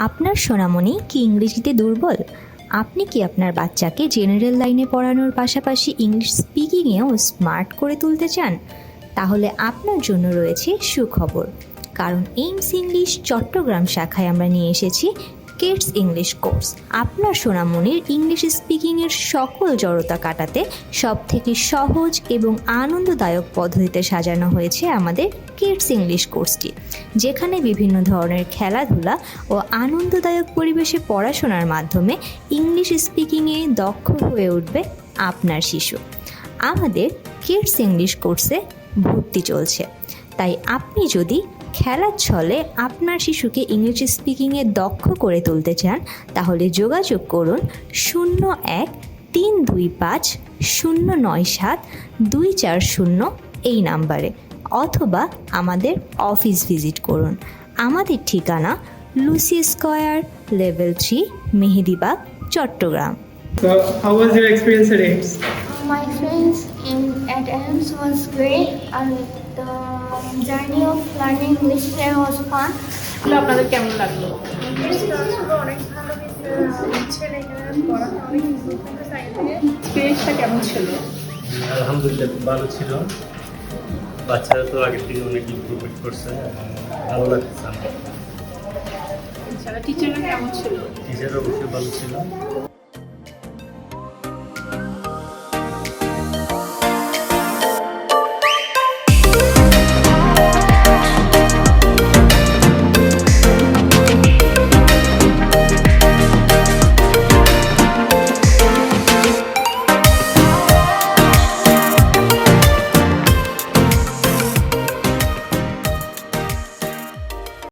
আপনার সোনামণি কি ইংরেজিতে দুর্বল? আপনি কি আপনার বাচ্চাকে জেনারেল লাইনে পড়ানোর পাশাপাশি ইংলিশ স্পিকিংয়েও স্মার্ট করে তুলতে চান? তাহলে আপনার জন্য রয়েছে সুখবর, কারণ এইমস ইংলিশ চট্টগ্রাম শাখায় আমরা নিয়ে এসেছি কিডস ইংলিশ কোর্স। আপনার সোনামণির ইংলিশ স্পিকিংয়ের সকল জড়তা কাটাতে সবথেকে সহজ এবং আনন্দদায়ক পদ্ধতিতে সাজানো হয়েছে আমাদের কিডস ইংলিশ কোর্সটি, যেখানে বিভিন্ন ধরনের খেলাধুলা ও আনন্দদায়ক পরিবেশে পড়াশোনার মাধ্যমে ইংলিশ স্পিকিংয়ে দক্ষ হয়ে উঠবে আপনার শিশু। আমাদের কিডস ইংলিশ কোর্সে ভর্তি চলছে, তাই আপনি যদি খেলার ছলে আপনার শিশুকে ইংলিশ স্পিকিংয়ে দক্ষ করে তুলতে চান, তাহলে যোগাযোগ করুন 01-325-097-240 এই নাম্বারে, অথবা আমাদের অফিস ভিজিট করুন। আমাদের ঠিকানা Lucy square, level 3, Mehedibag, Chattogram. So, how was your experience at AIMS? My experience at AIMS was great, and the journey of learning English here was fun. আপনাদের কেমন লাগলো? এক্সপিরিয়েন্সটা কেমন ছিল? আলহামদুলিল্লাহ খুব ভালো ছিল। বাচ্চারা তো আগের থেকে অনেক ইমপ্রুভমেন্ট করছে, ভালো লাগছে আমার। টিচাররা কেমন ছিল? টিচার অবশ্যই ভালো ছিল।